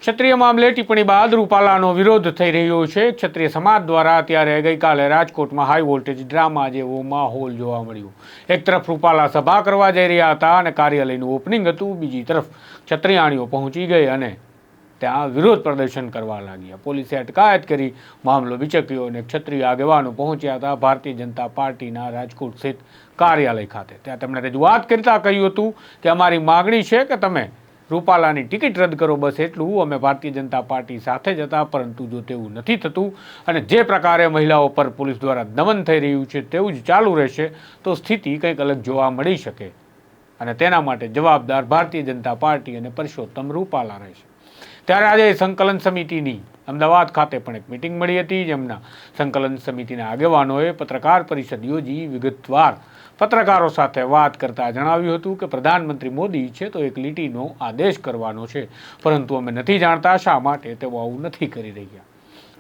ક્ષત્રિય મામલે ટિપ્પણી બાદ રૂપાલાનો વિરોધ થઈ રહ્યો છે। ક્ષત્રિય સમાજ દ્વારા ત્યારે ગઈકાલે રાજકોટમાં હાઈ વોલ્ટેજ ડ્રામા જેવો માહોલ જોવા મળ્યો। એક તરફ રૂપાલા સભા કરવા જઈ રહ્યા હતા અને કાર્યાલયનું ઓપનિંગ હતું, બીજી તરફ ક્ષત્રિયાણીઓ પહોંચી ગઈ અને ત્યાં વિરોધ પ્રદર્શન કરવા લાગ્યા। પોલીસે અટકાયત કરી મામલો વિચક્યો અને ક્ષત્રિય આગેવાનો પહોંચ્યા હતા ભારતીય જનતા પાર્ટીના રાજકોટ સ્થિત કાર્યાલય ખાતે। ત્યાં તેમણે રજૂઆત કરતા કહ્યું હતું કે અમારી માગણી છે કે તમે રૂપાલાની ટિકિટ રદ કરો, બસ એટલું। અમે ભારતીય જનતા પાર્ટી સાથે જ હતા, પરંતુ જો તેવું નથી થતું અને જે પ્રકારે મહિલાઓ પર પોલીસ દ્વારા દમન થઈ રહ્યું છે તેવું જ ચાલુ રહેશે તો સ્થિતિ કંઈક અલગ જોવા મળી શકે અને તેના માટે જવાબદાર ભારતીય જનતા પાર્ટી અને પરસોત્તમ રૂપાલા રહેશે। ત્યારે આજે સંકલન સમિતિની અમદાવાદ ખાતે પણ એક મિટિંગ મળી હતી, જેમના સંકલન સમિતિના આગેવાનોએ પત્રકાર પરિષદ યોજી વિગતવાર પત્રકારો સાથે વાત કરતા જણાવ્યું હતું કે પ્રધાનમંત્રી મોદી છે તો એક લીટીનો આદેશ કરવાનો છે, પરંતુ અમે નથી જાણતા શા માટે તેઓ આવું નથી કરી રહ્યા।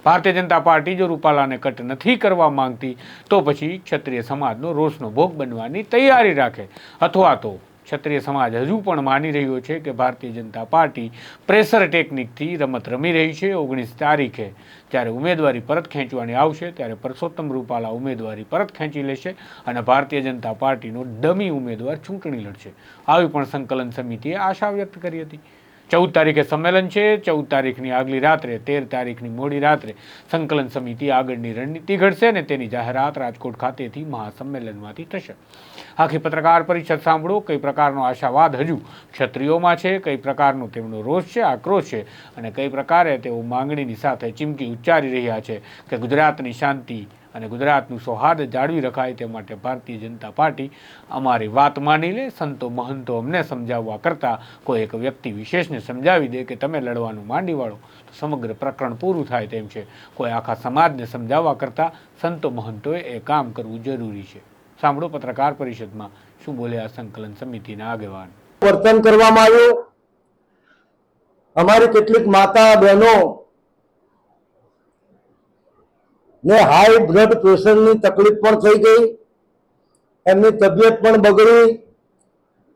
ભારતીય જનતા પાર્ટી જો રૂપાલાને કટ નથી કરવા માંગતી તો પછી ક્ષત્રિય સમાજનો રોષનો ભોગ બનવાની તૈયારી રાખે, અથવા તો ક્ષત્રિય સમાજ હજુ પણ માની રહ્યો છે કે ભારતીય જનતા પાર્ટી પ્રેશર ટેકનિકથી રમત રમી રહી છે। 19 તારીખે જ્યારે ઉમેદવારી પરત ખેંચવાની આવશે ત્યારે પરસોત્તમ રૂપાલા ઉમેદવારી પરત ખેંચી લેશે અને ભારતીય જનતા પાર્ટીનો ડમી ઉમેદવાર ચૂંટણી લડશે, આવી પણ સંકલન સમિતિએ આશા વ્યક્ત કરી હતી। 14 તારીખે સંમેલન છે। 14 તારીખની આગલી રાત્રે 13 તારીખની મોડી રાત્રે સંકલન સમિતિ આગળની રણનીતિ ઘડશે અને તેની જાહેરાત રાજકોટ ખાતેથી મહાસંમેલનમાંથી થશે। આખી પત્રકાર પરિષદ સાંભળો, કઈ પ્રકારનો આશાવાદ હજુ ક્ષત્રિયોમાં છે, કઈ પ્રકારનો તેમનો રોષ છે, આક્રોશ છે અને કઈ પ્રકારે તેઓ માંગણીની સાથે ચીમકી ઉચ્ચારી રહ્યા છે કે ગુજરાતની શાંતિ અને ગુજરાતનું સૌહાર્દ જાળવી રખાય તે માટે ભારતીય જનતા પાર્ટી અમારી વાત માની લે। સંતો મહંતો અમને સમજાવવા કરતાં કોઈ એક વ્યક્તિ વિશેષને સમજાવી દે કે તમે લડવાનું માંડી વાળો તો સમગ્ર પ્રકરણ પૂરું થાય તેમ છે। કોઈ આખા સમાજને સમજાવવા કરતાં સંતો મહંતોએ એ કામ કરવું જરૂરી છે। સાંભળો પત્રકાર પરિષદમાં શું બોલ્યા સંકલન સમિતિના આગેવાન। વર્તન કરવામાં આવ્યું। અમારી કેટલીક માતા બહેનો ને હાઈ બ્લડ પ્રેશરની તકલીફ પણ થઈ ગઈ, એમની તબિયત પણ બગડી।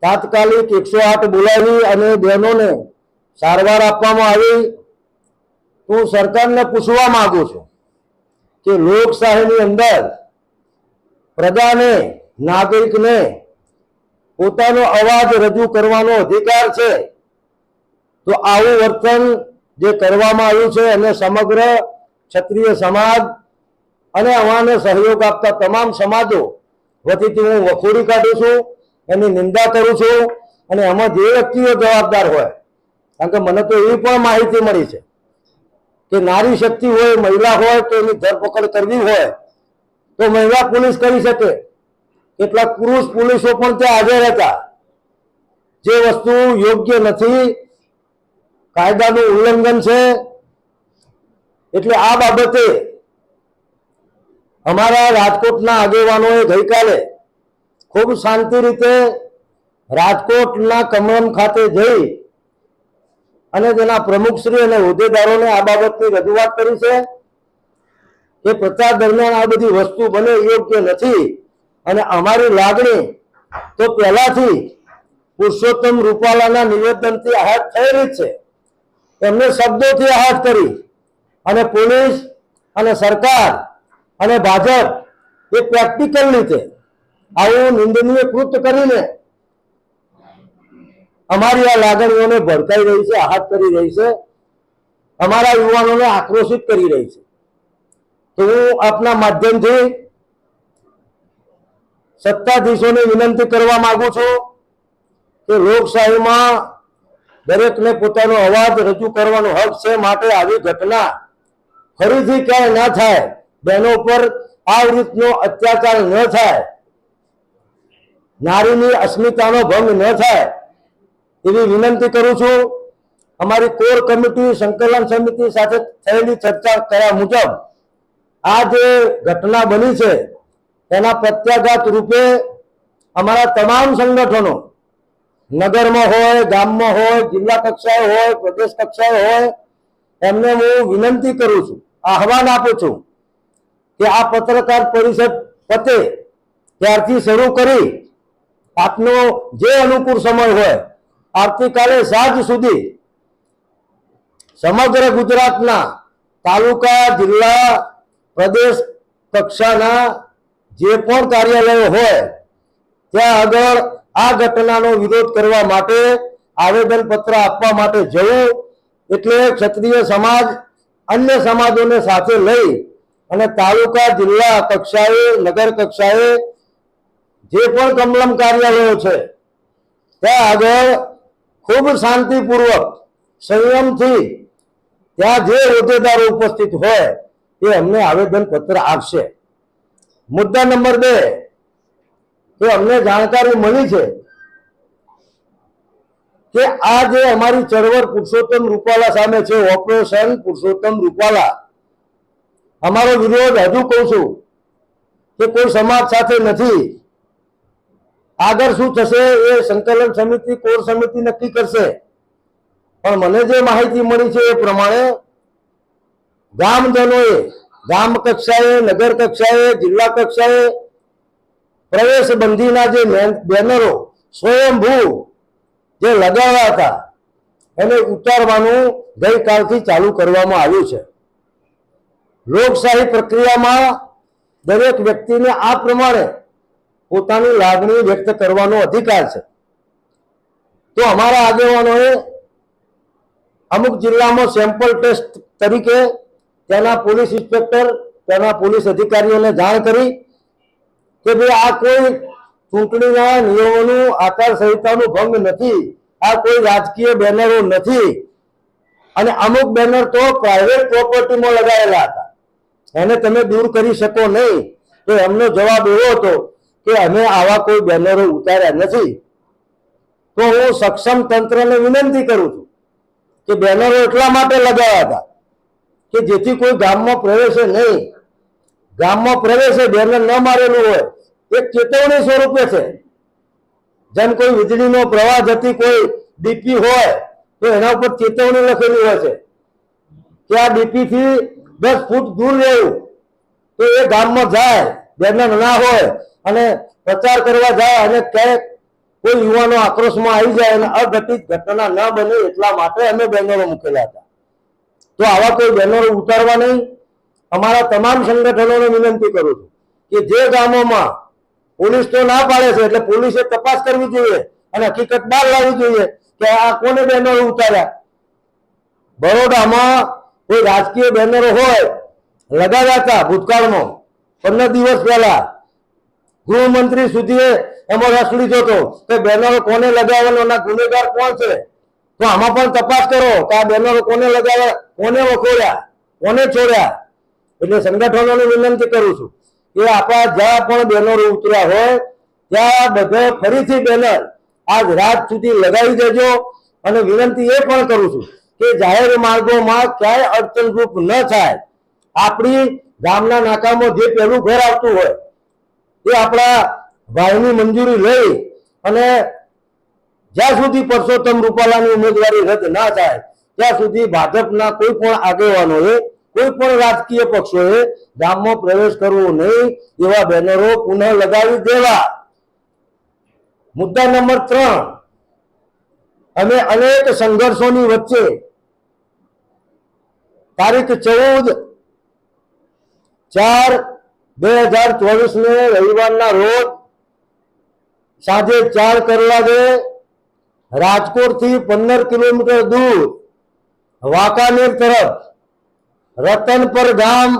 તાત્કાલિક 108 બોલાવી અને બહેનોને સારવાર આપવામાં આવી। હું સરકારને પૂછવા માંગુ છું કે લોકશાહીની અંદર પ્રજાને, નાગરિકને પોતાનો અવાજ રજૂ કરવાનો અધિકાર છે, તો આવું વર્તન જે કરવામાં આવ્યું છે અને સમગ્ર ક્ષત્રિય સમાજ અને અમાને સહયોગ આપતા તમામ સમાજો વતીથી હું વખોડી કાઢું છું, એની નિંદા કરું છું। અને એમાં જે વ્યક્તિઓ જવાબદાર હોય, કારણ કે મને તો એવી પણ માહિતી મળી છે કે નારી શક્તિ હોય, મહિલા હોય તો એની ધરપકડ કરવી હોય તો મહિલા પોલીસ કરી શકે। કેટલાક પુરુષ પોલીસો પણ ત્યાં હાજર હતા, જે વસ્તુ યોગ્ય નથી, કાયદાનું ઉલ્લંઘન છે। એટલે આ બાબતે અમારા રાજકોટના આગેવાનોએ ગઈકાલે ખૂબ શાંતિ રીતે રાજકોટના કમલમ ખાતે જઈ અને તેના પ્રમુખશ્રી અને હોદ્દેદારોને આ બાબતની રજૂઆત કરી છે કે પ્રચાર દરમિયાન આ બધી વસ્તુ બને યોગ્ય નથી અને અમારી લાગણી તો પહેલાથી પુરુષોત્તમ રૂપાલાના નિવેદનથી આહત થયેલી છે। એમને શબ્દોથી આહત કરી અને પોલીસ અને સરકાર અને ભાજપ એ પ્રેક્ટિકલ રીતે આવું નિંદનીય કૃત્ય કરીને અમારી આ લાગણીઓને ભડકાઈ રહી છે, આહત કરી રહી છે, અમારા યુવાનોને આક્રોશિત કરી રહી છે। તો હું આપના માધ્યમથી સત્તાધીશોને વિનંતી કરવા માંગુ છું કે લોકશાહીમાં દરેકને પોતાનો અવાજ રજૂ કરવાનો હક છે, માટે આવી ઘટના ફરીથી ક્યાંય ના થાય, બહેનો પર આ રીતનો અત્યાચાર ન થાય, નારીની અસ્મિતાનો ભંગ ન થાય એવી વિનંતી કરું છું। અમારી કોર કમિટી સંકલન સમિતિ સાથે થયેલી ચર્ચા કર્યા મુજબ આ જે ઘટના બની છે તેના પ્રત્યાઘાત રૂપે અમારા તમામ સંગઠનો, નગરમાં હોય, ગામમાં હોય, જિલ્લા કક્ષાએ હોય, પ્રદેશ કક્ષાએ હોય, એમને હું વિનંતી કરું છું, આહવાન આપું છું કે આ પત્રકાર પરિષદ પતે ત્યારથી શરૂ કરી આપનો જે અનુકૂળ સમય હોય આવતીકાલે સાંજ સુધી સમગ્ર ગુજરાતના તાલુકા, જિલ્લા, પ્રદેશ કક્ષાના જે પણ કાર્યાલયો હોય ત્યાં આગળ આ ઘટનાનો વિરોધ કરવા માટે આવેદનપત્ર આપવા માટે જવું, એટલે ક્ષત્રિય સમાજ અન્ય સમાજોને સાથે લઈ અને તાલુકા, જિલ્લા કક્ષાએ, નગર કક્ષાએ જે પણ કમલમ કાર્યાલયો છે ત્યાં આગળ ખૂબ શાંતિપૂર્વક, સંયમથી ત્યાં જે હોદ્દેદારો ઉપસ્થિત હોય એ અમને આવેદનપત્ર આપશે. મુદ્દા નંબર 2, કે અમને જાણકારી મળી છે કે આ જે અમારી ચળવળ પુરુષોત્તમ રૂપાલા સામે છે, ઓપરેશન પુરુષોત્તમ રૂપાલા, અમારો વિરોધ હજુ કહું છું કે કોઈ સમાજ સાથે નથી. આગળ શું થશે એ સંકલન સમિતિ, કોર સમિતિ નક્કી કરશે. પણ મને જે માહિતી મળી છે એ પ્રમાણે ગામજનોએ ગામ કક્ષાએ, નગર કક્ષાએ, જિલ્લા કક્ષાએ પ્રવેશ બંધીના જે બેનરો સ્વયંભૂ જે લગાવ્યા હતા એને ઉતારવાનું ગઈકાલથી ચાલુ કરવામાં આવ્યું છે. લોકશાહી પ્રક્રિયામાં દરેક વ્યક્તિને આ પ્રમાણે પોતાની લાગણી વ્યક્ત કરવાનો અધિકાર છે. તો અમારા આગેવાનોએ અમુક જિલ્લામાં સેમ્પલ ટેસ્ટ તરીકે ત્યાંના પોલીસ ઇન્સ્પેક્ટર, ત્યાંના પોલીસ અધિકારીઓને જાણ કરી કે ભાઈ આ કોઈ ચૂંટણીના નિયમોનું, આચારસંહિતાનું ભંગ નથી, આ કોઈ રાજકીય બેનરો નથી, અને અમુક બેનર તો પ્રાઇવેટ પ્રોપર્ટીમાં લગાવેલા હતા, એને તમે દૂર કરી શકો નહીં. તો એમનો જવાબ એવો હતો કે અમે આવા કોઈ બેનરો ઉતાર્યા નથી. તો હું સક્ષમ તંત્રને વિનંતી કરું છું કે બેનરો એટલા માટે લગાવ્યા હતા કે જેથી કોઈ ગામમાં પ્રવેશે નહીં. ગામમાં પ્રવેશે, બેનર ન મારેલું હોય, એક ચેતવણી સ્વરૂપે છે. જેમ કોઈ વીજળીનો પ્રવાહ જતી કોઈ ડીપી હોય તો એના ઉપર ચેતવણી લખેલી હોય છે કે આ ડીપી થી 10 ફૂટ દૂર રહેવું. તો એ ગામમાં જાય, બેનર ના હોય અને પ્રચાર કરવા જાય અને ક્યાંક કોઈ યુવાનો આક્રોશમાં આવી જાય અને અઘટિત ઘટના ન બને એટલા માટે અમે બેનરો મૂકેલા હતા. તો આવા કોઈ બેનરો ઉતારવા નહીં. અમારા તમામ સંગઠનોને વિનંતી કરું છું કે જે ગામોમાં પોલીસ તો ના પાડે છે એટલે પોલીસે તપાસ કરવી જોઈએ અને હકીકત બહાર લાવવી જોઈએ કે આ કોને બેનરો ઉતાર્યા. બરોડામાં કોઈ રાજકીય બેનરો હોય લગાવ્યા હતા ભૂતકાળમાં, 15 દિવસ પહેલા ગૃહમંત્રી સુધી એમાં રસ લીધો હતો કે બેનરો કોને લગાવવાના, ગુનેગાર કોણ છે. તો આમાં પણ તપાસ કરો કે આ બેનરો કોને લગાવ્યા, કોને વખોડ્યા, કોને છોડ્યા. એટલે સંગઠનોને વિનંતી કરું છું કે આપણા જ્યાં પણ બેનરો ઉતર્યા હોય ત્યાં બધે ફરીથી બેનર આજ રાત સુધી લગાવી દેજો. અને વિનંતી એ પણ કરું છું કે જાહેર માર્ગોમાં ક્યાંય અડચણરૂપ ન થાય. આપણી ગામના નાકામાં જે પહેલું ઘર આવતું હોય એ આપણા ભાઈની મંજૂરી લઈ અને જ્યાં સુધી પુરુષોત્તમ રૂપાલાની ઉમેદવારી રદ ના થાય ત્યાં સુધી ભાજપના કોઈ પણ આગેવાનોએ, કોઈ પણ રાજકીય પક્ષોએ ગામમાં પ્રવેશ કરવો નહીં. એવા બેનરો પુનઃ લગાવી દેવા. મુદ્દા નંબર 3, અમે અનેક સંઘર્ષોની વચ્ચે તારીખ 14/4/2024 ને રવિવારના રોજ સાંજે 4 કલાકે રાજકોટથી 15 કિલોમીટર દૂર વાંકાનેર તરફ રતનપર ગામ,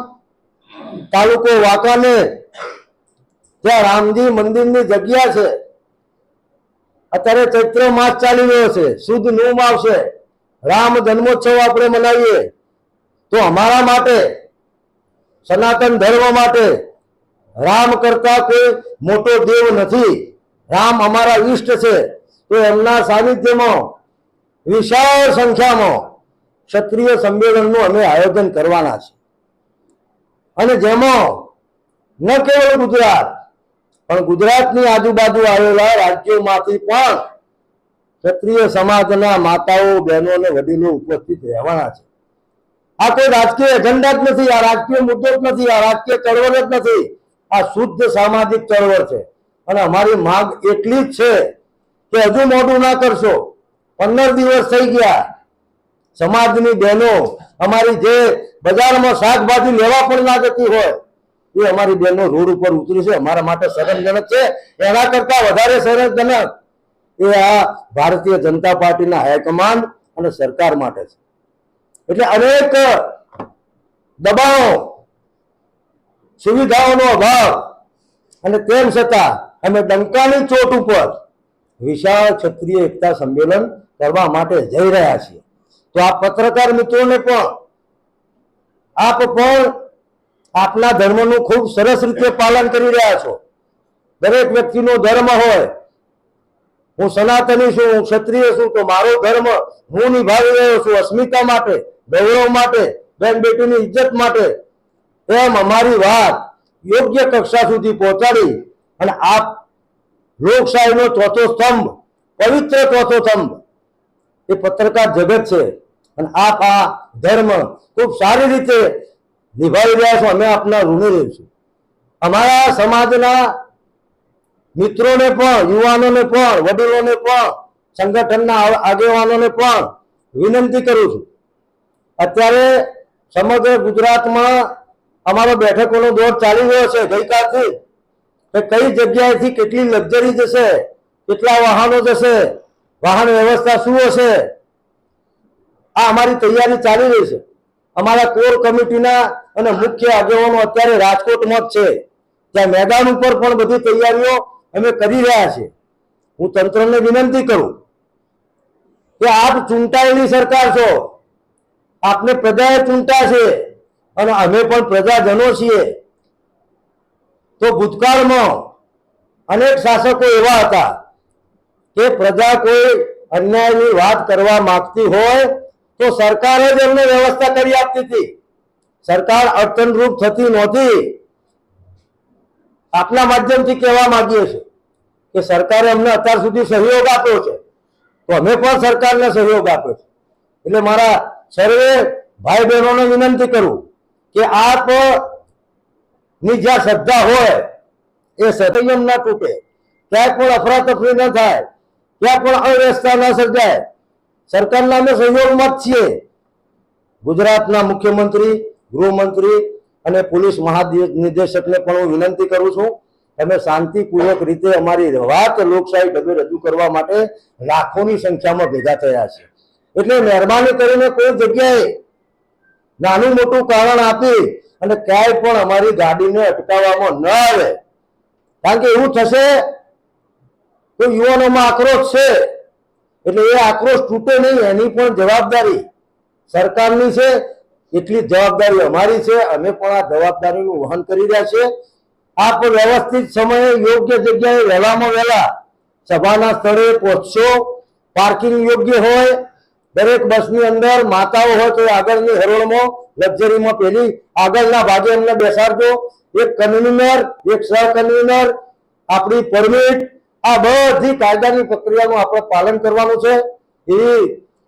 તાલુકો વાંકાનેર, ત્યાં રામજી મંદિરની જગ્યા છે. અત્યારે ચૈત્ર માસ ચાલી રહ્યો છે, શુદ્ધ નોમ આવશે, રામ જન્મોત્સવ આપણે મનાવીએ. તો અમારા માટે, સનાતન ધર્મ માટે રામ કરતા કોઈ મોટો દેવ નથી. રામ અમારા ઈષ્ટ છે. તો એમના સાનિધ્યમાં વિશાળ સંખ્યામાં ક્ષત્રિય સંમેલનનું અમે આયોજન કરવાના છે. અને જેમાં ન કેવળ ગુજરાત પણ ગુજરાતની આજુબાજુ આવેલા રાજ્યોમાંથી પણ ક્ષત્રિય સમાજના માતાઓ, બહેનો અને વડીલો ઉપસ્થિત રહેવાના છે. આ કોઈ રાજકીય એજન્ડા જ નથી, આ રાજકીય મુદ્દો જ નથી, આ રાજકીય ચળવળ જ નથી. આ શુદ્ધ સામાજિક ચળવળ છે. અને અમારી માંગ એટલી જ છે કે હજુ મોડું ના કરશો. 15 દિવસ થઈ ગયા, સમાજની બહેનો અમારી જે બજારમાં શાકભાજી લેવા પણ ના જતી હોય એ અમારી બહેનો રોડ ઉપર ઉતરી છે, અમારા માટે શરમજનક છે. એના કરતા વધારે શરમજનક એ આ ભારતીય જનતા પાર્ટીના હાઈકમાન્ડ અને સરકાર માટે છે. એટલે અનેક દબાણો, સુવિધાઓનો અભાવ અને તેમ છતાં અમે ડંકાની ચોટ ઉપર વિશાળ ક્ષત્રિય એકતા સંમેલન કરવા માટે જઈ રહ્યા છીએ. તો આ પત્રકાર મિત્રોને પણ આપ પણ આપના ધર્મનું ખૂબ સરસ રીતે પાલન કરી રહ્યા છો. દરેક વ્યક્તિનો ધર્મ હોય. હું સનાતની છું, હું ક્ષત્રિય છું, તો મારો ધર્મ હું નિભાવી રહ્યો છું અસ્મિતા માટે, ગૌરવ માટે, બેન બેટીની ઇજ્જત માટે. એમ અમારી વાત યોગ્ય કક્ષા સુધી પહોંચાડી અને આપ લોકશાહીનો ચોથો સ્તંભ, પવિત્ર ચોથો સ્તંભ એ પત્રકાર જગત છે અને આપ આ ધર્મ ખૂબ સારી રીતે નિભાવી રહ્યા છો. અમે આપના ઋણી રહીશું. અમારા સમાજના મિત્રોને પણ, યુવાનોને પણ, વડીલોને પણ, સંગઠનના આગેવાનોને પણ વિનંતી કરું છું. અત્યારે સમગ્ર ગુજરાતમાં અમારો બેઠકોનો દોર ચાલી રહ્યો છે ગઈકાલથી, કે કઈ જગ્યાએથી કેટલી લક્ઝરી જશે, કેટલા વાહનો જશે, વાહન વ્યવસ્થા શું હશે, આ અમારી તૈયારી ચાલી રહી છે. અમારા કોર કમિટીના અને મુખ્ય આગેવાનો અત્યારે રાજકોટમાં જ છે. ત્યાં મેદાન ઉપર પણ બધી તૈયારીઓ અમે કરી રહ્યા છીએ. હું તંત્રને વિનંતી કરું કે આપ ચૂંટાયેલી સરકાર છો, આપને પ્રજાએ ચૂંટા છે અને અમે પણ પ્રજાજનો છીએ. તો ભૂતકાળમાં અનેક શાસકો એવા હતા કે પ્રજા કોઈ અન્યાયની વાત કરવા માંગતી હોય તો સરકાર જ એમને વ્યવસ્થા કરી આપતી હતી. સરકાર અડચણરૂપ થતી નહોતી. આપના માધ્યમથી કહેવા માંગીએ છીએ કે સરકારે અમને અત્યાર સુધી સહયોગ આપ્યો છે, તો અમે પણ સરકારને સહયોગ આપ્યો છે. એટલે મારા સર્વે ભાઈ બહેનોને વિનંતી કરું કે આપ ની જ્યાં શ્રદ્ધા હોય એ સંયમ ના તૂટે, ક્યાંય પણ અફરાતફરી ન થાય, ક્યાં પણ અવ્યવસ્થા ન સર્જાય. સરકારના અમે સહયોગમાં જ છીએ. ગુજરાતના મુખ્યમંત્રી, ગૃહમંત્રી અને પોલીસ મહાનિદેશકને પણ હું વિનંતી કરું છું, તમે શાંતિપૂર્વક રીતે અમારી વાત લોકશાહી ઢબે રજૂ કરવા માટે લાખોની સંખ્યામાં ભેગા થયા છે. એટલે મહેરબાની કરીને કોઈ જગ્યાએ નાનું મોટું કારણ આપી અને ક્યાંય પણ અમારી ગાડીને અટકાવવામાં ન આવે. કારણ કે એવું થશે તો યુવાનોમાં આક્રોશ છે, એટલે એ આક્રોશ તૂટે નહીં એની પણ જવાબદારી સરકારની છે, એટલી જવાબદારી અમારી છે. અમે પણ આ જવાબદારીનું વહન કરી રહ્યા છીએ. આપ વ્યવસ્થિત સમયે યોગ્ય જગ્યાએ વહેલામાં વહેલા સભાના સ્થળે પહોંચશો. પાર્કિંગ યોગ્ય હોય. દરેક બસની અંદર માતાઓ હોય તો આગળની હરોળમાં લક્ઝરીમાં પેલી આગળના ભાગે એમને બેસાડજો. એક કન્વીનર, એક સહ કન્વીનર, આપણી પરમિટ, આ બધી કાયદાની પ્રક્રિયાનું આપણે પાલન કરવાનું છે. એવી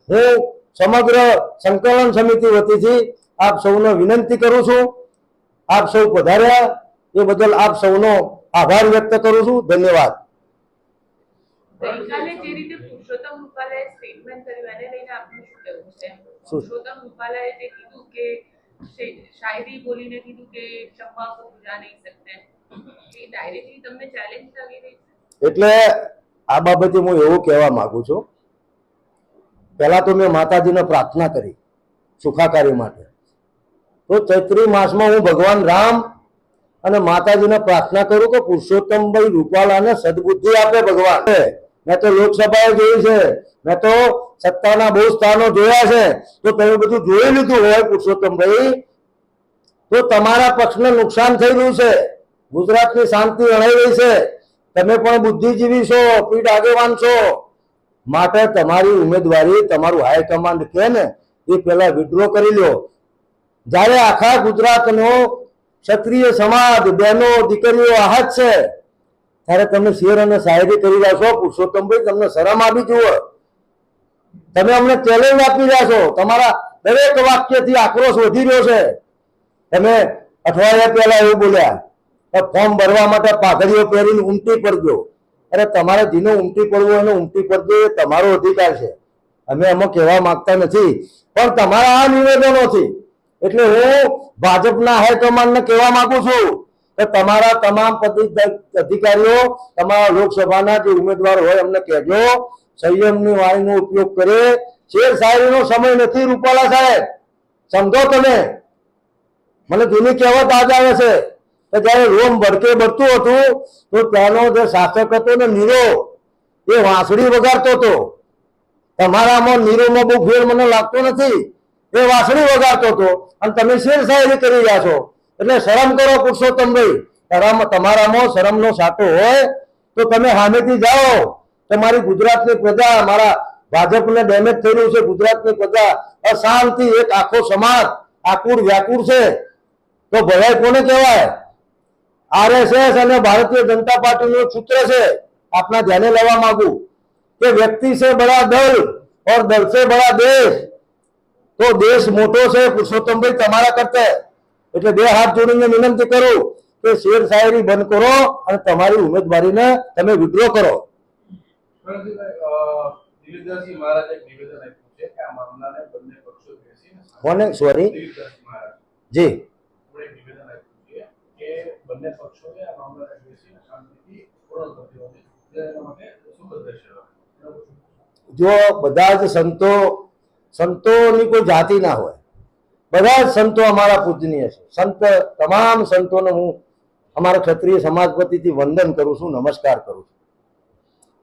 હું સમગ્ર સંકલન સમિતિ વતીથી આપ સૌને વિનંતી કરું છું. આપ સૌ પધાર્યા એ બદલ આપ સૌનો આભાર વ્યક્ત કરું છું. ધન્યવાદ. ગઈકાલે જે રીતે પુરુષોત્તમ રૂપાલાએ સ્ટેટમેન્ટ કર્યું એને લઈને આપનું શું કહેવું છે? પુરુષોત્તમ રૂપાલાએ જે કીધું કે શાયરી બોલીને કીધું કે ક્ષમા કો બુલા નહીં सकते, એ ડાયરેક્ટલી તમને ચેલેન્જ કરી રહી છે. એટલે આ બાબતે હું એવું કહેવા માંગુ છું, પહેલા તો મેં માતાજીને પ્રાર્થના કરી સુખાકારી માટે. તો ચૈત્રી માસમાં હું ભગવાન રામ અને માતાજીને પ્રાર્થના કરું કે પુરુષોત્તમભાઈ રૂપાલાને સદબુદ્ધિ આપે ભગવાન. મેં તો લોકસભાએ જોયું છે, મેં તો સત્તાના બહુ સ્થાનો જોયા છે. તો તમે બધું જોઈ લીધું હોય પુરુષોત્તમભાઈ, તો તમારા પક્ષને નુકસાન થઈ રહ્યું છે. ગુજરાતની શાંતિ અણાઈ રહી છે. તમે પણ બુદ્ધિજીવી છો, પીઢ આગેવાન છો, માટે તમારી ઉમેદવારી તમારું હાઈકમાન્ડ કે ને એ પહેલા વિડ્રો કરી લો. જ્યારે આખા ગુજરાતનો ક્ષત્રિય સમાજ, બહેનો, દીકરીઓ આહત છે, ત્યારે તમે શેર અને શાયરી કરી રહ્યા છો. પુરુષોત્તમભાઈ, તમને શરમ આવી જુઓ. તમે અમને ચેલેન્જ આપી રહ્યા છો. તમારા દરેક વાક્યથી આક્રોશ વધી રહ્યો છે. તમે અઠવાડિયા પહેલા એવું બોલ્યા કે ફોર્મ ભરવા માટે પાઘડીઓ પહેરીને ઉમટી પડજો. અરે તમારે જેને ઉમટી પડવું એને ઉમટી પડજો, એ તમારો અધિકાર છે. અમે એમાં કહેવા માંગતા નથી પણ તમારા આ નિવેદનોથી એટલે હું ભાજપના હાઈકમાન્ડને કહેવા માંગુ છું કે તમારા તમામ અધિકારીઓ, તમારા લોકસભાના જે ઉમેદવાર હોય એમને કહેજો સંયમની વાણીનો ઉપયોગ કરે. શેર શાયરીનો સમય નથી રૂપાલા સાહેબ, સમજો તમે. મને જૂની કહેવત યાદ આવે છે કે જયારે રોમ ભડકે બળતું હતું તો ત્યાંનો જે શાસક હતો ને નીરો, એ વાંસળી વગાડતો હતો. તમારામાં નીરોમાં બહુ ફેર મને લાગતો નથી. એ વાંસળી વગાડતો હતો અને તમે શેર શાયરી કરી રહ્યા છો. એટલે શરમ કરો પુરુષોત્તમભાઈ. તમારામાં શરમનો સાટો હોય તો તમે સામેથી જાઓ. તમારી ગુજરાતની પ્રજા, મારા ભાજપને ડેમેજ થઈ રહ્યું છે. ગુજરાતની પ્રજા અશાંતિ, એક આખો સમાજ આકુળ વ્યાકુળ છે. તો ભલાઈ કોને કહેવાય? આરએસએસ અને ભારતીય જનતા પાર્ટીનું સૂત્ર છે, આપના ધ્યાને લેવા માંગુ કે વ્યક્તિ છે બड़ा दल और दल से बड़ा देश. તો દેશ મોટો છે પુરુષોત્તમભાઈ તમારા કરતા. એટલે બે હાથ જોડીને વિનંતી કરું કે શેર શાયરી બંધ કરો અને તમારી ઉમેદવારીને તમે વિડ્રો કરો. દિલીપદાસજી મહારાજે એક નિવેદન આપ્યું છે કે આ મામલાને બંને પક્ષો બેસીને કોને? સોરી દિલીપદાસજી મહારાજ જી, એક નિવેદન આપ્યું છે કે બંને પક્ષોએ આ મામલાને બેસીને શાંતિથી પૂર્ણ કરી દેવાની એના માટે સુખદ રહેશે. જો બધા જ સંતોની કોઈ જાતિ ના હોય, બધા જ સંતો અમારા પૂજનીય છે. સંત, તમામ સંતોને હું અમારા ક્ષત્રિય સમાજ વતીથી વંદન કરું છું, નમસ્કાર કરું છું.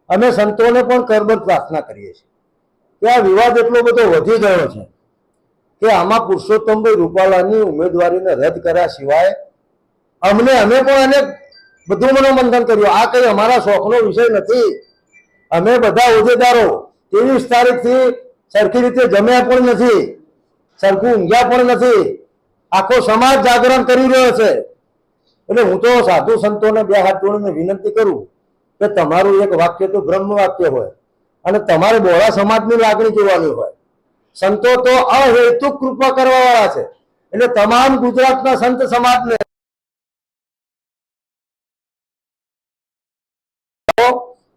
અમે સંતોને પણ કરબદ્ધ પ્રાર્થના કરીએ છીએ કે આ વિવાદ એટલો બધો વધી ગયો છે કે આમાં પુરુષોત્તમભાઈ રૂપાલાની ઉમેદવારીને રદ કર્યા સિવાય અમે પણ અનેક બધું મનોમંથન કર્યું. આ કઈ અમારા શોખનો વિષય નથી. અમે બધા હોદ્દેદારો 23 તારીખથી સરખી રીતે જમ્યા પણ નથી, સરખું ઊંઘ્યા પણ નથી. આખો સમાજ જાગરણ કરી રહ્યો છે. એટલે હું તો સાધુ સંતોને બે હાથ જોડીને વિનંતી કરું કે તમારું એક વાક્ય તો બ્રહ્મ વાક્ય હોય અને તમારે બોળા સમાજની લાગણી જોવાની હોય. સંતો તો અહેતુક કૃપા કરવા વાળા છે. એટલે તમામ ગુજરાતના સંત સમાજને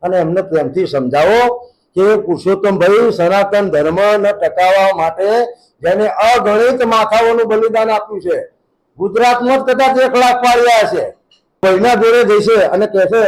અને એમને પ્રેમથી સમજાવો કે પુરુષોત્તમભાઈ સનાતન ધર્મને ટકાવવા માટે જેને અગણિત માથાઓનું બલિદાન આપ્યું છે, ગુજરાતમાં જ કદાચ 1 લાખ પાડ્યા છે. ભાઈના જોડે જઈશે અને કહેશે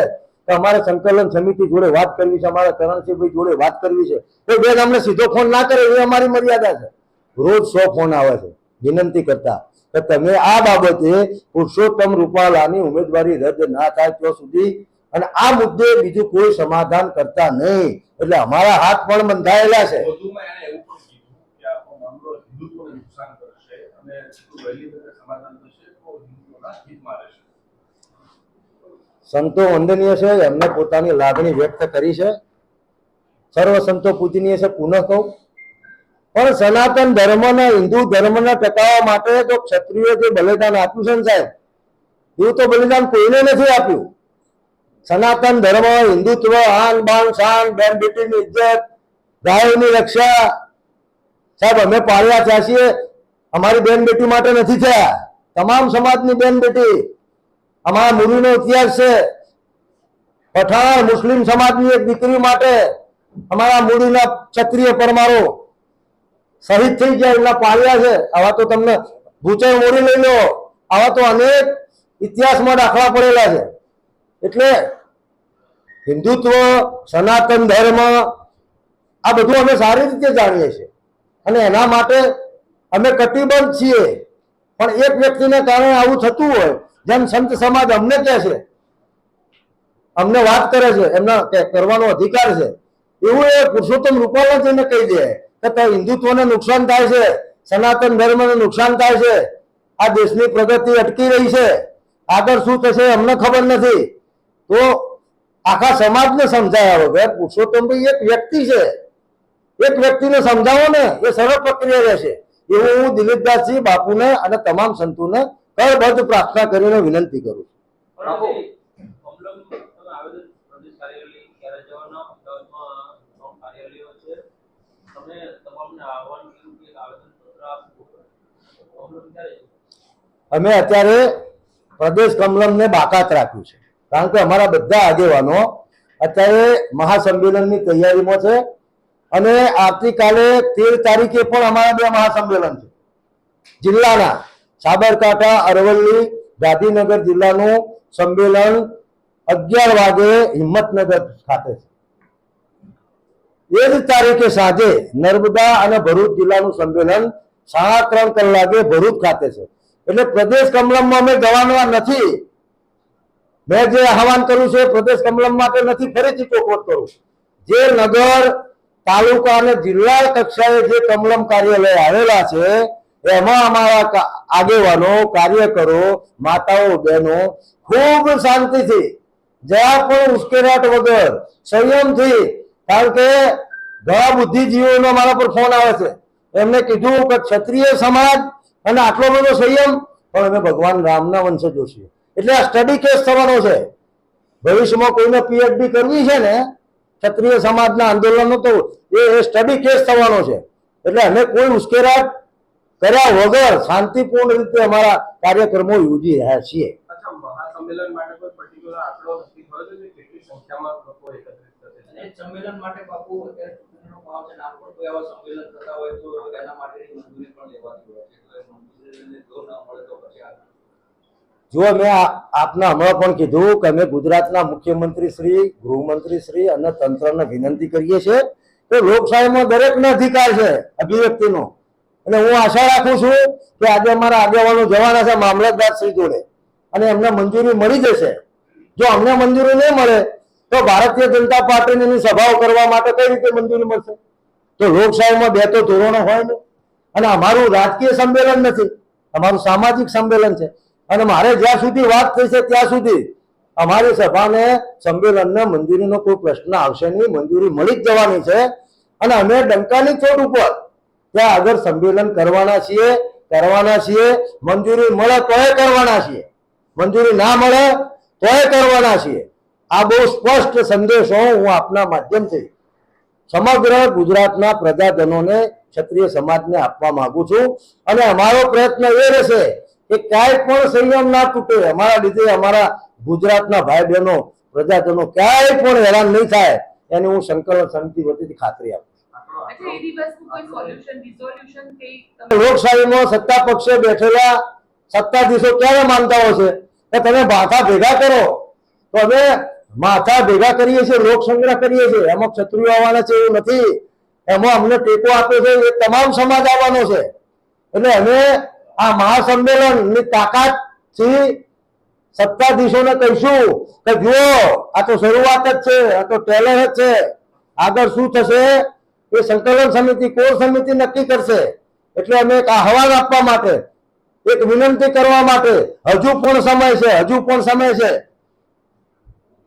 કે અમારે સંકલન સમિતિ જોડે વાત કરવી છે, અમારે કરણસિંહભાઈ જોડે વાત કરવી છે, તો બેન અમને સીધો ફોન ના કરે એ અમારી મર્યાદા છે. રોજ 100 ફોન આવે છે વિનંતી કરતા કે તમે આ બાબતે પુરુષોત્તમ રૂપાલાની ઉમેદવારી રદ ના થાય ત્યાં સુધી અને આ મુદ્દે બીજું કોઈ સમાધાન કરતા નહીં. એટલે અમારા હાથ પણ બંધાયેલા છે. વધુમાં એણે એવું પણ કીધું કે આ મામલો હિન્દુત્વને નુકસાન કરશે અને વહેલી તકે સમાધાન થશે તો હિન્દુઓના હિતમાં રહેશે. સંતો વંદનીય છે, એમને પોતાની લાગણી વ્યક્ત કરી છે. સર્વ સંતો પૂજનીય છે. પુનઃ કહું, પણ સનાતન ધર્મના, હિન્દુ ધર્મના ટકાવવા માટે તો ક્ષત્રિયોએ જે બલિદાન આપ્યું છે ને સાહેબ, એવું તો બલિદાન કોઈને નથી આપ્યું. સનાતન ધર્મ, હિન્દુત્વ, આન બાન શાન, બેન બેટીની ઇજ્જત, ગાયોની રક્ષા, સાહેબ અમે પાળ્યા થયા છીએ. અમારી બેન બેટી માટે નથી થયા, તમામ સમાજની બેન બેટી. અમારા મુરીનો ઇતિહાસ છે. પઠાણ મુસ્લિમ સમાજની એક દીકરી માટે અમારા મૂડીના ક્ષત્રિય પરમારો શહીદ થઈ ગયા, એમના પાળ્યા છે. આવા તો તમને ભૂચાઈ મોડી લઈ લો, આવા તો અનેક ઇતિહાસમાં દાખલા પડેલા છે. એટલે હિન્દુત્વ, સનાતન ધર્મ, આ બધું અમે સારી રીતે જાણીએ છીએ અને એના માટે અમે કટિબદ્ધ છીએ. પણ એક વ્યક્તિને કારણે આવું થતું હોય, જેમ સંત સમાજ અમને કહે છે, અમને વાત કરે છે, એમના કરવાનો અધિકાર છે, એવું એ પુરુષોત્તમ રૂપાલા જઈને કહી દે કે હિન્દુત્વને નુકસાન થાય છે, સનાતન ધર્મને નુકસાન થાય છે, આ દેશની પ્રગતિ અટકી રહી છે, આગળ શું થશે અમને ખબર નથી. તો આખા સમાજને સમજાયા વગર પુરુષોત્તમભાઈ એક વ્યક્તિ છે, એક વ્યક્તિને સમજાવો ને એ સરળ પ્રક્રિયા રહેશે. એવું હું દિલીપદાસજી બાપુને અને તમામ સંતોને કરબદ્ધ પ્રાર્થના કરીને વિનંતી કરું છું. અમે અત્યારે પ્રદેશ કમલમને બાકાત રાખ્યું છે, કારણ કે અમારા બધા આગેવાનો અત્યારે મહાસંમેલનની તૈયારીમાં છે અને આવતીકાલે 13 તારીખે પણ અમારા 2 મહાસંમેલન છે જિલ્લાના. સાબરકાંઠા, અરવલ્લી, ગાંધીનગર જિલ્લાનું સંમેલન 11 વાગે હિંમતનગર ખાતે છે. એ જ તારીખે સાંજે નર્મદા અને ભરૂચ જિલ્લાનું સંમેલન 3:30 કલાકે ભરૂચ ખાતે છે. એટલે પ્રદેશ કમલમમાં અમે જવાના નથી. મેં જે આહવાન કર્યું છે પ્રદેશ કમલમ માટે નથી. ફરીથી ચોખવટ કરું, જે નગર, તાલુકા અને જિલ્લા કક્ષાએ જે કમલમ કાર્યાલય આવેલા છે એમાં અમારા આગેવાનો, કાર્યકરો, માતાઓ, બહેનો ખૂબ શાંતિથી, જરા પણ ઉશ્કેરાટ વગર, સંયમથી, કારણ કે ઘણા બુદ્ધિજીવીઓનો મારા પર ફોન આવે છે, એમને કીધું કે ક્ષત્રિય સમાજ અને આટલો બધો સંયમ, પણ અમે ભગવાન રામના વંશજો છીએ. એટલે આ સ્ટડી કેસ થવાનો છે. ભવિષ્યમાં કોઈને પીએચડી કરવી છે ને ક્ષત્રિય સમાજના આંદોલનનો, તો એ સ્ટડી કેસ થવાનો છે. એટલે અમે કોઈ ઉશ્કેરાટ કર્યા વગર શાંતિપૂર્ણ રીતે અમારા કાર્યક્રમો યોજી રહ્યા છીએ. અચ્છા, મહાસંમેલન માટે કોઈ પર્ટિક્યુલર આંકડો નક્કી થયો છે કે કેટલી સંખ્યામાં લોકો એકત્રિત થશે? અને સંમેલન માટે બાપુ અત્યારે ચૂંટણીનો ભાવ છે, નામ પણ કોઈ આવા સંમેલન થતા હોય તો એના માટેની મંજૂરી પણ લેવાતી હોય છે. એટલે મંજૂરીને જો ના મળે તો પછી આગળ જો મેં આપને હમણાં પણ કીધું કે અમે ગુજરાતના મુખ્યમંત્રી શ્રી, ગૃહમંત્રી શ્રી અને તંત્રને વિનંતી કરીએ છીએ કે લોકશાહીમાં દરેકનો અધિકાર છે અભિવ્યક્તિનો. અને હું આશા રાખું છું કે આજે અમારા આગેવાનો જવાના છે મામલતદાર શ્રી જોડે અને એમને મંજૂરી મળી જશે. જો અમને મંજૂરી નહીં મળે તો ભારતીય જનતા પાર્ટીની સભાઓ કરવા માટે કઈ રીતે મંજૂરી મળશે? તો લોકશાહીમાં 2 તો ધોરણો હોય ને. અને અમારું રાજકીય સંમેલન નથી, અમારું સામાજિક સંમેલન છે. અને મારે જ્યાં સુધી વાત થઈ છે ત્યાં સુધી અમારી સભાને, સંમેલનને મંજૂરીનો કોઈ પ્રશ્ન આવશે નહીં. મંજૂરી મળી જ જવાની છે. અને અમે ડંકાની ચોટ ઉપર ત્યાં આગળ સંમેલન કરવાના છીએ. મંજૂરી મળે તોય કરવાના છીએ, મંજૂરી ના મળે તોય કરવાના છીએ. આ બહુ સ્પષ્ટ સંદેશો હું આપના માધ્યમથી સમગ્ર ગુજરાતના પ્રજાજનોને, ક્ષત્રિય સમાજને આપવા માંગુ છું. અને અમારો પ્રયત્ન એ રહેશે કે ક્યાંય પણ સંયમ ના તૂટે. અમારા લીધે અમારા ગુજરાતના ભાઈ બહેનો, પ્રજાજનો ક્યાંય પણ હેરાન નહીં થાય એની હું સંકલન સમિતિ વતીથી ખાતરી આપું. અચ્છા, એ દિવસનું કોઈ સોલ્યુશન, રિઝોલ્યુશન કે તમે લોકશાહીમાં સત્તા પક્ષે બેઠેલા સત્તાધીશો ક્યારે માનતા હોય છે કે તમે માથા ભેગા કરો, તો અમે માથા ભેગા કરીએ છીએ, લોક સંગ્રહ કરીએ છીએ. એમાં ક્ષત્રિયો આવવાના છે એવું નથી. એમાં અમને ટેકો આપે છે એ તમામ સમાજ આવવાનો છે. એટલે અમે આ મહાસંમેલનની તાકાતથી સત્તાધીશોને કહીશું કે જુઓ, આ તો શરૂઆત જ છે, આ તો ટેલર જ છે. આગળ શું થશે એ સંકલન સમિતિ, કોર સમિતિ નક્કી કરશે. એટલે અમે એક આહવાન આપવા માટે, એક વિનંતી કરવા માટે હજુ પણ સમય છે.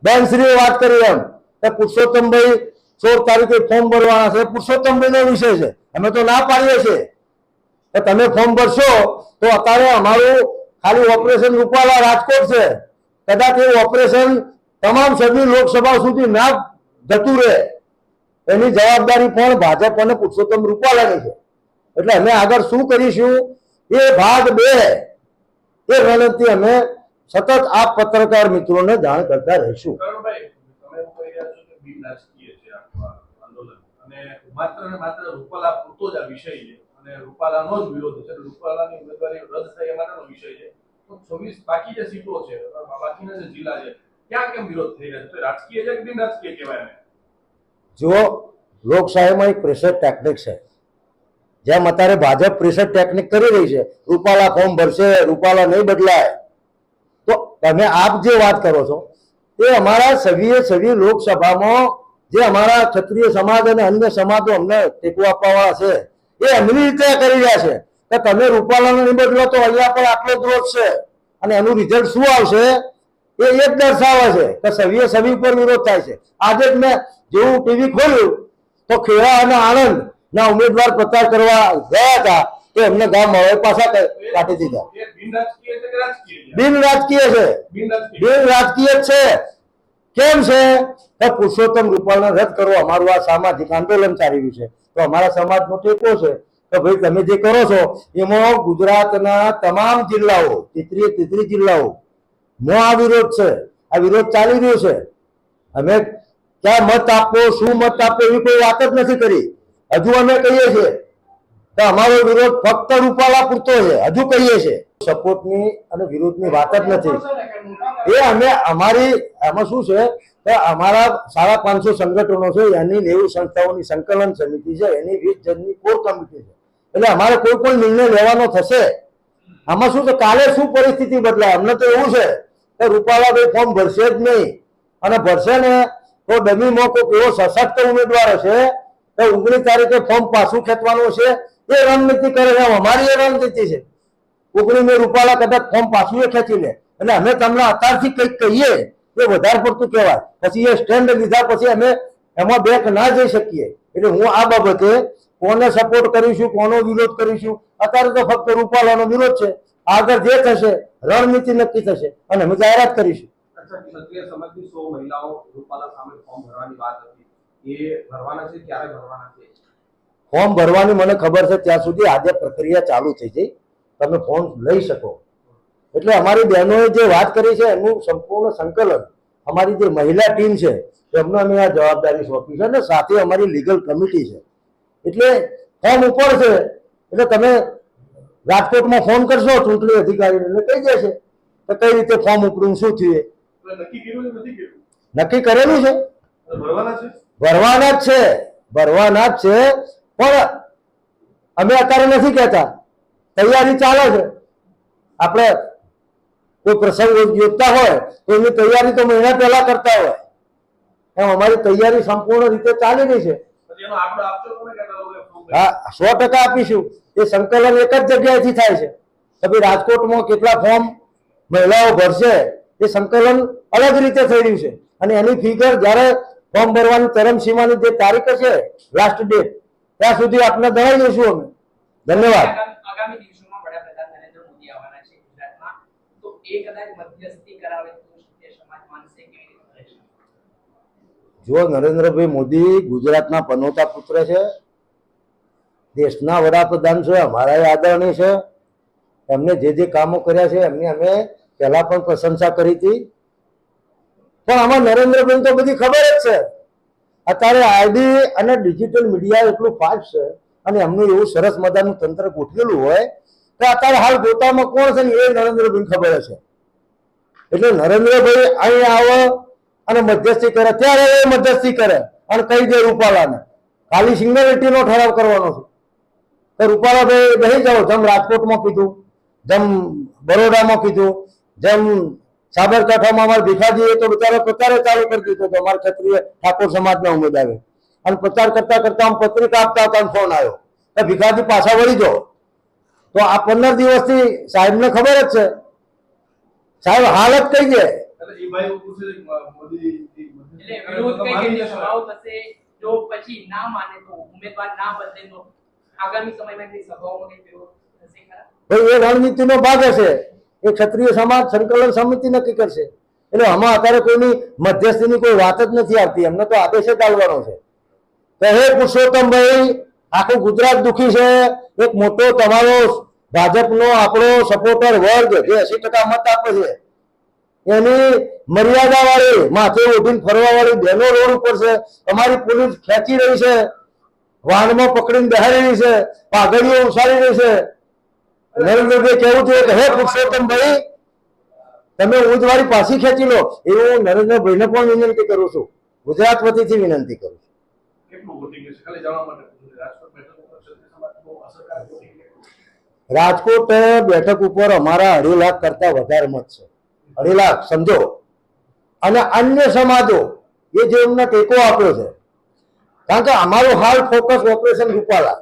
બેનશ્રીએ વાત કરી એમ કે પુરુષોત્તમભાઈ 16 તારીખે ફોર્મ ભરવાના છે. પુરુષોત્તમભાઈનો વિષય છે, અમે તો ના પાડીએ છીએ કે તમે ફોર્મ ભરશો તો અત્યારે અમારું ખાલી ઓપરેશન રૂપાલા રાજકોટ છે. કદાચ એ ઓપરેશન તમામ સભ્ય લોકસભા સુધી ના જતું રહે એની જવાબદારી પણ ભાજપ અને પુરુષોત્તમ રૂપાલાની છે. એટલે અમે આગળ શું કરીશું એ ભાગ 2 એ રણનીતિ અમે સતત આ પત્રકાર મિત્રોને જાણ કરતા રહીશું. કરણભાઈ, તમે એવું કહી રહ્યા છો કે બિન રાજકીય છે આખું આ આંદોલન, અને માત્ર ને માત્ર રૂપાલા પૂરતો જ આ વિષય છે અને રૂપાલાનો જ વિરોધ છે, રૂપાલાની ઉમેદવારી રદ થાય એ માટેનો વિષય છે. તો 26 બાકી જે સીટો છે, બાકીના જે જિલ્લા છે, ત્યાં કેમ વિરોધ થઈ રહ્યો છે? તો રાજકીય છે કે બિન રાજકીય કહેવાય એને? જો લોકશાહીમાં એક પ્રેશર ટેકનિક છે, જેમ અત્યારે ભાજપ પ્રેશર ટેકનિક કરી રહી છે, રૂપાલા ફોર્મ ભરશે, રૂપાલા નહીં બદલાય, તો તમે આપ જે વાત કરો છો એ અમારા સભ્ય લોકસભામાં જે અમારા ક્ષત્રિય સમાજ અને અન્ય સમાજો અમને ટેકો આપવાવાળા છે એ એમની રીતે કરી રહ્યા છે કે તમે રૂપાલાને નહીં બદલો તો અહીંયા પણ આટલો જ રોષ છે. અને એનું રિઝલ્ટ શું આવશે એ એક દર્શાવે છે કે સભ્ય પર વિરોધ થાય છે. આજે જ મેં જેવું ટીવી ખોલ્યું તો ખેડા અને આણંદ ના ઉમેદવાર પ્રચાર કરવા ગયા હતા તો એમને ગામ હવે પાછા કાઢી દીધા. એ બિન રાજકીય છે કે રાજકીય છે? બિન રાજકીય છે, બિન રાજકીય. બિન રાજકીય જ છે. કેમ છે કે પુરુષોત્તમ રૂપાલાને રદ કરો, અમારું આ સામાજિક આંદોલન ચાલી રહ્યું છે, તો અમારા સમાજનો ટેકો છે કે ભાઈ તમે જે કરો છો એમાં ગુજરાતના તમામ જિલ્લાઓ, 33 જિલ્લાઓ નો આ વિરોધ છે, આ વિરોધ ચાલી રહ્યો છે. અમે ક્યાં મત આપવો, શું મત આપવો એવી કોઈ વાત જ નથી કરી. હજુ અમે કહીએ છીએ કે અમારો વિરોધ ફક્ત રૂપાલા પૂરતો છે, હજુ કહીએ છીએ. સપોર્ટની અને વિરોધની વાત જ નથી. એ અમે અમારી આમાં શું છે કે અમારા 550 સંગઠનો છે, એની 90 સંસ્થાઓની સંકલન સમિતિ છે, એની 20 જણની કોર કમિટી છે. એટલે અમારે કોઈ પણ નિર્ણય લેવાનો થશે. આમાં શું છે, કાલે શું પરિસ્થિતિ બદલાય. અમને તો એવું છે કે રૂપાલાભાઈ ફોર્મ ભરશે જ નહીં, અને ભરશે ને તો ડમીમાં કોઈક એવો સશક્ત ઉમેદવાર હશે કે 19 તારીખે ફોર્મ પાછું ખેંચવાનું છે. એ રણનીતિ કરે છે, અમારી એ રણનીતિ છે. 19 રૂપાલા કદાચ ફોર્મ પાછું એ ખેંચી લે એટલે અમે તમને અત્યારથી કંઈક કહીએ એ વધારે પડતું કહેવાય. પછી એ સ્ટેન્ડ લીધા પછી અમે એમાં બેક ના જઈ શકીએ. એટલે હું આ બાબતે કોને સપોર્ટ કરીશું, કોનો વિરોધ કરીશું, અત્યારે તો ફક્ત રૂપાલાનો વિરોધ છે. આગળ જે થશે રણનીતિ નક્કી થશે અને અમે જાહેરાત કરીશું. ક્ષત્રિય સમાજની 100 મહિલાઓ રૂપાલા સામે ફોર્મ ભરવાની વાત હતી, એ ભરવાના છે, ક્યારે ભરવાના છે? ફોર્મ ભરવાની મને ખબર છે ત્યાં સુધી આજે પ્રક્રિયા ચાલુ થઈ ગઈ, તમે ફોર્મ લઈ શકો. એટલે અમારી બહેનોએ જે વાત કરી છે એનું સંપૂર્ણ સંકલન અમારી જે મહિલા ટીમ છે એમને અમે આ જવાબદારી સોંપી છે, અને સાથે અમારી લીગલ કમિટી છે. એટલે ફોર્મ ઉપર છે એટલે તમે રાજકોટમાં ફોન કરશો ચૂંટણી અધિકારીને એટલે કહી દેશે કે કઈ રીતે ફોર્મ ઉપડ્યું, શું થયું. નક્કી કર્યું કે નથી કર્યું? નક્કી કરેલું છે, ભરવાના છે, ભરવાના જ છે, ભરવાના જ છે. પણ અમે અત્યારે નથી કહેતા, તૈયારી ચાલે છે. આપણે કોઈ પ્રસંગ યોજતા હોય તો એની તૈયારી તો મહિના પહેલા કરતા હોય એમ અમારી તૈયારી સંપૂર્ણ રીતે ચાલી રહી છે. પછી એનો આંકડો આપજો તમે કે હા, 100% આપીશું. એ સંકલન એક જ જગ્યાએથી થાય છે. પછી રાજકોટમાં કેટલા ફોર્મ મહિલાઓ ભરશે એ સંકલન અલગ રીતે થઈ રહ્યું છે, અને એની ફિગર જ્યારે ફોર્મ ભરવાની ચરમસીમાની જે તારીખ છે લાસ્ટ ડેટ ત્યાં સુધી આપણે જણાવી દઈશું અમે. ધન્યવાદ. આગામી દિવસોમાં વડાપ્રધાન નરેન્દ્ર મોદી આવવાના છે ગુજરાતમાં, તો એ કદાચ મધ્યસ્થી કરાવે તો ક્ષત્રિય સમાજ માનશે કેવી રીતે રહેશે? જો નરેન્દ્રભાઈ મોદી ગુજરાતના પનોતા પુત્ર છે, દેશના વડાપ્રધાન છે, અમારા આદરણીય છે. એમને જે કામો કર્યા છે એમની અમે પહેલા પણ પ્રશંસા કરી હતી. પણ આમાં નરેન્દ્રભાઈ તો બધી ખબર જ છે. અત્યારે આઈડી અને ડિજિટલ મીડિયા એટલું ફાસ્ટ છે અને એમનું એવું સરસ મજાનું તંત્ર ગોઠવેલું હોય તો અત્યારે હાલ ગોતામાં કોણ છે ને એ નરેન્દ્રભાઈ ખબર છે. એટલે નરેન્દ્રભાઈ અહીં આવે અને મધ્યસ્થી કરે ત્યારે એ મધ્યસ્થી કરે અને કહી દે રૂપાલાને ખાલી સિંગ્યુલારિટીનો ઠરાવ કરવાનો છે. તો રૂપાલાભાઈ બેસી જાઓ, જેમ રાજકોટમાં કીધું, જેમ બરોડામાં કીધું, જેમ સાબરકાંઠામાં અમારા ભીખાજીએ તો બિચારો પ્રચારે ચાલુ કરી દીધો તો અમારા ક્ષત્રિય ઠાકોર સમાજના ઉમેદવારે, અને પ્રચાર કરતા કરતા આમ પત્રિકા આપતા હતા ફોન આવ્યો કે ભીખાજી પાછા વળી જાઓ. તો આ 15 દિવસથી સાહેબને ખબર જ છે, સાહેબ હાલ જ કહી દે. એટલે એ ભાઈ પૂછે મોદી એટલે વિરોધ કઈ રીતે સભાઓ થશે? જો પછી ના માને તો ઉમેદવાર ના બદલે તો આગામી સમયમાં કઈ સભાઓમાં કઈ વિરોધ થશે ખરા? ભાઈ એ રણનીતિનો ભાગ હશે, એ ક્ષત્રિય સમાજ સંકલન સમિતિ નક્કી કરશે. એટલે આમાં અત્યારે કોઈની મધ્યસ્થીની કોઈ વાત જ નથી આવતી, એમને તો આદેશ જ ચાલવાનો છે. તો હે પુરુષોત્તમભાઈ, આખું ગુજરાત દુખી છે. એક મોટો તમારો ભાજપનો આપણો સપોર્ટર વર્ગ જે 80% મત આપે છે એની મર્યાદા વાળી માથે ઉઠીને ફરવા વાળી બહેનો રોડ ઉપર છે. અમારી પોલીસ ખેંચી રહી છે, વાહનમાં પકડીને બેહારી રહી છે, પાઘડીઓ ઉછાળી રહી છે. નરેન્દ્રભાઈ કેવું છે કે હે પુરુષોત્તમભાઈ તમે ઉમેદવારી પાછી ખેંચી લો. એવું નરેન્દ્રભાઈને પણ વિનંતી કરું છું, ગુજરાત વતીથી વિનંતી કરું છું. કેટલું વોટિંગ છે ખાલી જાણવા માટે રાજકોટ બેઠક ઉપર ક્ષત્રિય સમાજ બહુ અસરકારક વોટિંગ છે. રાજકોટ બેઠક ઉપર અમારા 2.5 લાખ કરતા વધારે મત છે. 2.5 લાખ સમજો. અને અન્ય સમાજો એ જે એમને ટેકો આપ્યો છે, કારણ કે અમારું હાલ ફોકસ ઓપરેશન રૂપાલા.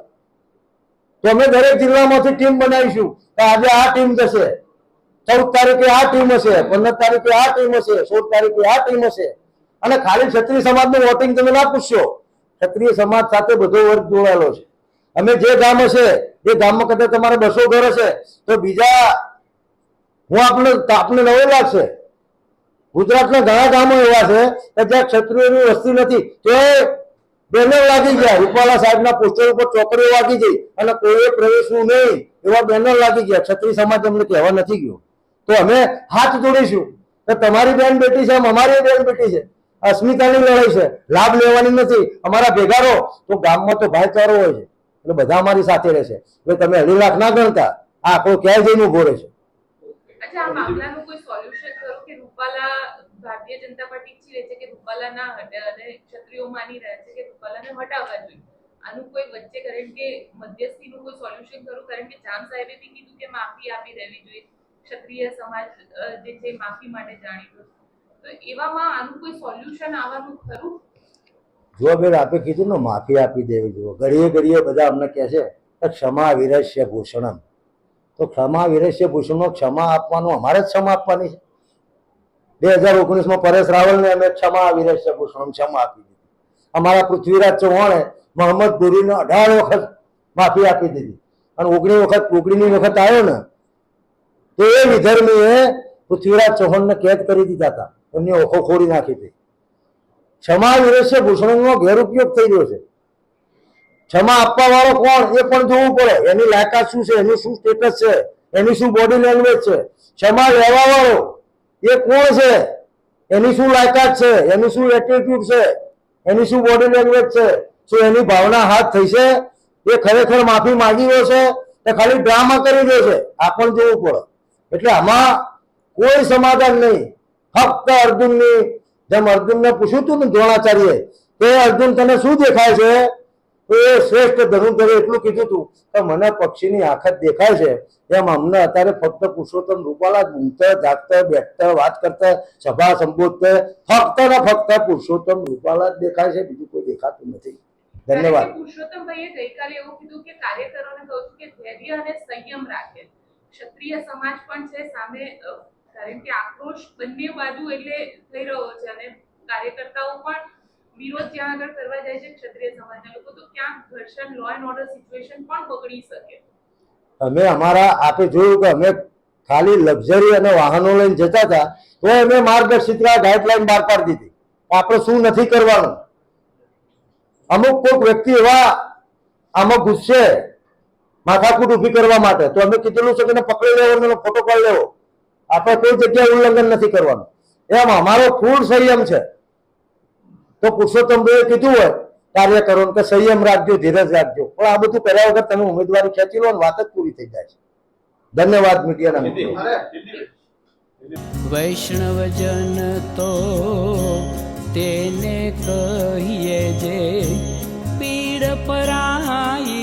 તો અમે દરેક જિલ્લામાંથી ટીમ બનાવીશું કે આજે આ ટીમ જશે, 14 તારીખે આ ટીમ હશે, 15 તારીખે આ ટીમ હશે, 16 તારીખે આ ટીમ હશે. અને ખાલી ક્ષત્રિય સમાજનું વોટિંગ તમે ના પૂછશો, ક્ષત્રિય સમાજ સાથે બધો વર્ગ જોડાયેલો છે. અમે જે ગામ હશે એ ગામમાં કદાચ તમારે 200 ઘર હશે તો બીજા હું આપને નવું લાગશે. ગુજરાતના ઘણા ગામો એવા છે કે જ્યાં ક્ષત્રિયોની વસ્તી નથી તો બેનર લાગી ગયા, રૂપાલા સાહેબના પોસ્ટર ઉપર ચોકડીઓ વાગી ગઈ અને કોઈએ પ્રવેશવું નહીં એવા બેનર લાગી ગયા. ક્ષત્રિય સમાજ અમને કહેવા નથી ગયો. તો અમે હાથ જોડીશું કે તમારી બેન બેટી છે, અમારી બેન બેટી છે, અસ્મિતાની લડાઈ છે, લાભ લેવાની નથી. અમારા ભેગા રહો તો ગામમાં તો ભાઈચારો હોય છે, એટલે બધા અમારી સાથે રહેશે. એટલે તમે 2.5 લાખ ના ગણતા, આ આંકડો ક્યાંય જઈને ઉભો રહેશે. અચ્છા, આ મામલાનું કોઈ સોલ્યુશન કરો કે રૂપાલા ભારતીય જનતા પાર્ટી ઈચ્છી રહી છે કે રૂપાલા ના હટે અને ક્ષત્રિયો માની રહ્યા છે કે રૂપાલાને હટાવવા જોઈએ. આનું કોઈ વચ્ચે કારણ કે મધ્યસ્થીનું કોઈ સોલ્યુશન કરું, કારણ કે જામ સાહેબે બી કીધું કે માફી આપી દેવી જોઈએ. ક્ષત્રિય સમાજ જે છે માફી માટે જાણીતો છે. તો એવામાં આનું કોઈ સોલ્યુશન આવવાનું ખરું? જો બેન આપે કીધું ને માફી આપી દેવી જોઈએ. ઘડીએ ઘડીએ બધા અમને કહે છે કે ક્ષમા વિરસ્ય ભૂષણમ. તો ક્ષમા વિરસ્ય ભૂષણમાં ક્ષમા આપવાનું અમારે જ ક્ષમા આપવાની છે. 2019માં પરેશ રાવલને અમે ક્ષમા વિરસ્ય ભૂષણમ ક્ષમા આપી દીધી. અમારા પૃથ્વીરાજ ચૌહાણે મોહમ્મદ ગુરીને 18 વખત માફી આપી દીધી. અને 19મી વખત આવ્યો ને તો એ વિધર્મીએ પૃથ્વીરાજ ચૌહાણને કેદ કરી દીધા હતા, એમની ઓખો ખોડી નાખી હતી. ક્ષમા વિરસ્ય ભૂષણનો ગેરઉપયોગ થઈ રહ્યો છે. ક્ષમા આપવા વાળો કોણ એ પણ જોવું પડે. એની લાયકાત શું છે, એનું શું સ્ટેટસ છે, એની શું બોડી લેંગ્વેજ છે. ક્ષમા લેવા વાળો એ કોણ છે, એની શું લાયકાત છે, એની શું એટીટ્યુડ છે, એની શું બોડી લેંગ્વેજ છે, શું એની ભાવના હાથ થઈ છે, એ ખરેખર માફી માંગી રહ્યો છે કે ખાલી ડ્રામા કરી રહ્યો છે, આ પણ જોવું પડે. એટલે આમાં કોઈ સમાધાન નહીં. ફક્ત અર્જુનની જેમ અર્જુનને પૂછ્યું હતું ને દ્રોણાચાર્યએ કે અર્જુન તને શું દેખાય છે, તો એ શ્રેષ્ઠ ધનુર્ધરે એટલું કીધું હતું કે મને પક્ષીની આંખ જ દેખાય છે. એમ અમને અત્યારે ફક્ત પુરુષોત્તમ રૂપાલા જ ઊંઘતા જાગતા બેઠતા વાત કરતા સભા સંબોધતા ફક્ત ને ફક્ત પુરુષોત્તમ રૂપાલા જ દેખાય છે, બીજું કોઈ દેખાતું નથી. ધન્યવાદ. પુરુષોત્તમભાઈએ ગઈકાલે એવું કીધું કે કાર્યકરોને કહું છું કે ધૈર્ય અને સંયમ રાખે. ક્ષત્રિય સમાજ પણ છે સામે, કારણ કે આક્રોશ બંને બાજુ એટલે થઈ રહ્યો છે અને કાર્યકર્તાઓ પણ વિરોધ જ્યાં આગળ કરવા જાય છે ક્ષત્રિય સમાજના લોકો, તો ક્યાંક ઘર્ષણ, લો એન્ડ ઓર્ડર સિચ્યુએશન પણ બગડી શકે. અમે અમારા આપે જોયું કે અમે ખાલી લક્ઝરી અને વાહનો લઈને જતા હતા તો અમે માર્ગદર્શિકા ગાઈડલાઈન બહાર પાડી દીધી આપણે શું નથી કરવાનું. અમુક કોઈક વ્યક્તિ એવા આમાં ગુસ્સે માથાકૂટ ઊભી કરવા માટે તો અમે કીધેલું છે કે પકડી લેવો, એનો ફોટો પાડી લેવો. આપણે કોઈ જગ્યાએ ઉલ્લંઘન નથી કરવાનું. એમ અમારો ફૂલ સંયમ છે. તો પુરુષોત્તમભાઈએ કીધું હોય કાર્યકરો કે સંયમ રાખજો, ધીરજ રાખજો, પણ આ બધું કર્યા વગર તમે ઉમેદવારી ખેંચી લો અને વાત જ પૂરી થઈ જાય છે. ધન્યવાદ મીડિયાના મિત્રો. વૈષ્ણવજન તો તેને કહીએ જે પીડ પરાઈ.